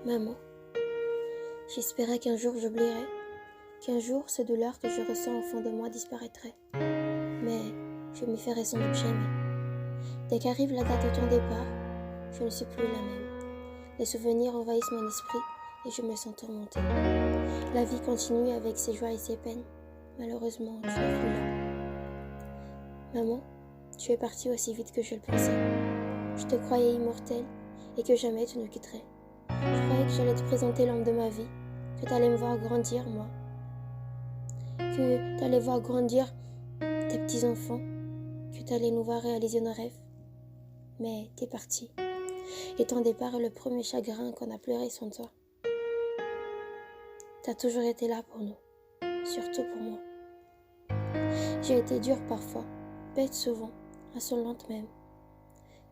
Maman, j'espérais qu'un jour j'oublierais, qu'un jour ces douleurs que je ressens au fond de moi disparaîtraient. Mais je m'y ferai sans doute jamais. Dès qu'arrive la date de ton départ, je ne suis plus la même. Les souvenirs envahissent mon esprit et je me sens tourmentée. La vie continue avec ses joies et ses peines. Malheureusement, tu n'es plus là. Maman, tu es partie aussi vite que je le pensais. Je te croyais immortelle et que jamais tu nous quitterais. Je croyais que j'allais te présenter l'homme de ma vie, que tu allais me voir grandir, moi. Que tu allais voir grandir tes petits-enfants, que tu allais nous voir réaliser nos rêves. Mais t'es partie. Et ton départ est le premier chagrin qu'on a pleuré sans toi. T'as toujours été là pour nous, surtout pour moi. J'ai été dure parfois, bête souvent, insolente même.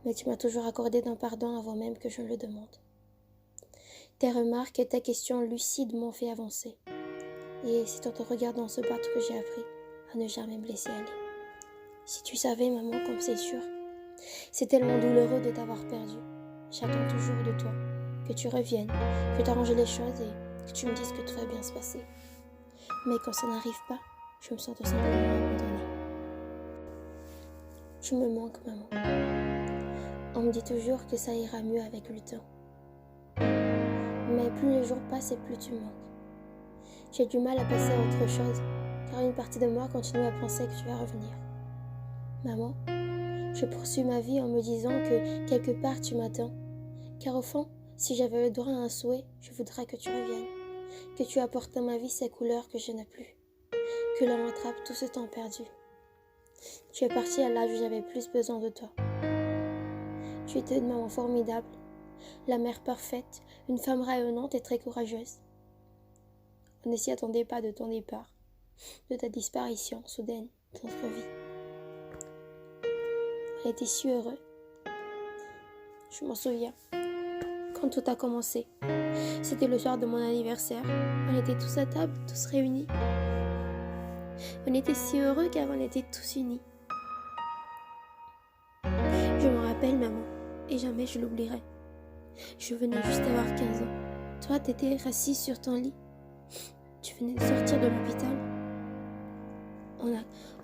Mais tu m'as toujours accordé d'un pardon avant même que je le demande. Tes remarques et tes questions lucides m'ont fait avancer. Et c'est en te regardant se battre que j'ai appris à ne jamais me laisser aller. Si tu savais, maman, comme c'est sûr, c'est tellement douloureux de t'avoir perdu. J'attends toujours de toi, que tu reviennes, que tu arranges les choses et que tu me dises que tout va bien se passer. Mais quand ça n'arrive pas, je me sens tout simplement abandonnée. Tu me manques, maman. On me dit toujours que ça ira mieux avec le temps. Mais plus les jours passent et plus tu me manques. J'ai du mal à passer à autre chose, car une partie de moi continue à penser que tu vas revenir. Maman, je poursuis ma vie en me disant que quelque part tu m'attends, car au fond, si j'avais le droit à un souhait, je voudrais que tu reviennes, que tu apportes dans ma vie ces couleurs que je n'ai plus, que l'on rattrape tout ce temps perdu. Tu es partie à l'âge où j'avais plus besoin de toi. Tu étais une maman formidable, la mère parfaite, une femme rayonnante et très courageuse. On ne s'y attendait pas de ton départ, de ta disparition soudaine de notre vie. On était si heureux. Je m'en souviens, quand tout a commencé. C'était le soir de mon anniversaire. On était tous à table, tous réunis. On était si heureux car on était tous unis. Je me rappelle, maman, et jamais je l'oublierai. Je venais juste d'avoir 15 ans. Toi, t'étais assise sur ton lit. Tu venais de sortir de l'hôpital.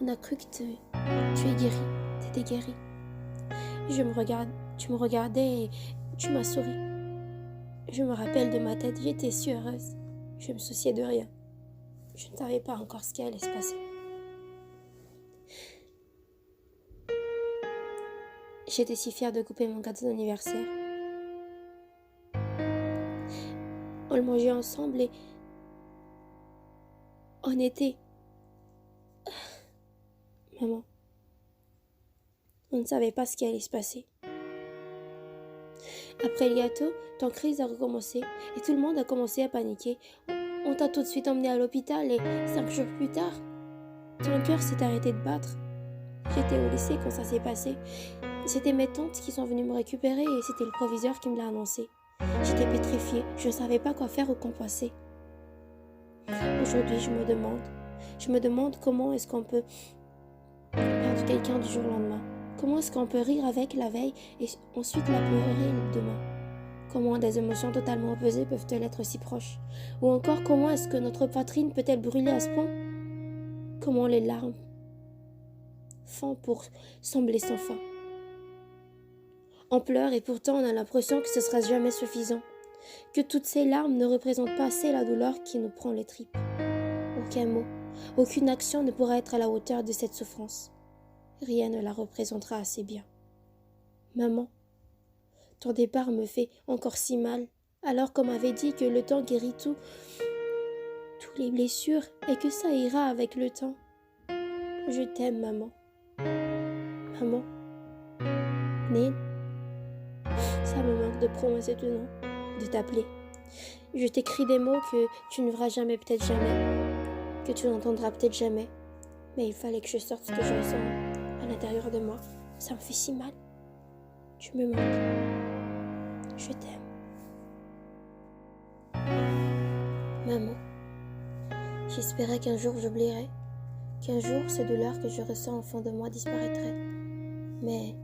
On a cru que tu es guérie. T'étais guérie. Tu me regardais et tu m'as souri. Je me rappelle de ma tête, j'étais si heureuse. Je me souciais de rien. Je ne savais pas encore ce qui allait se passer. J'étais si fière de couper mon gâteau d'anniversaire. On le mangeait ensemble et on était... Maman, on ne savait pas ce qui allait se passer. Après le gâteau, ton crise a recommencé et tout le monde a commencé à paniquer. On t'a tout de suite emmené à l'hôpital et 5 jours plus tard, ton cœur s'est arrêté de battre. J'étais au lycée quand ça s'est passé. C'était mes tantes qui sont venues me récupérer et c'était le proviseur qui me l'a annoncé. J'étais pétrifiée, je ne savais pas quoi faire ou quoi penser. Aujourd'hui, je me demande comment est-ce qu'on peut perdre quelqu'un du jour au lendemain. Comment est-ce qu'on peut rire avec la veille et ensuite la pleurer le demain? Comment des émotions totalement opposées peuvent-elles être si proches? Ou encore, comment est-ce que notre poitrine peut-elle brûler à ce point? Comment les larmes font pour sembler sans fin? On pleure et pourtant on a l'impression que ce sera jamais suffisant, que toutes ces larmes ne représentent pas assez la douleur qui nous prend les tripes. Aucun mot, aucune action ne pourra être à la hauteur de cette souffrance. Rien ne la représentera assez bien. Maman, ton départ me fait encore si mal, alors qu'on m'avait dit que le temps guérit toutes les blessures et que ça ira avec le temps. Je t'aime, maman. Maman, Nene, ça me manque de prononcer ton nom, de t'appeler. Je t'écris des mots que tu ne verras jamais, peut-être jamais, que tu n'entendras peut-être jamais, mais il fallait que je sorte ce que je ressens à l'intérieur de moi. Ça me fait si mal. Tu me manques. Je t'aime. Maman, j'espérais qu'un jour j'oublierais, qu'un jour ces douleurs que je ressens au fond de moi disparaîtraient. Mais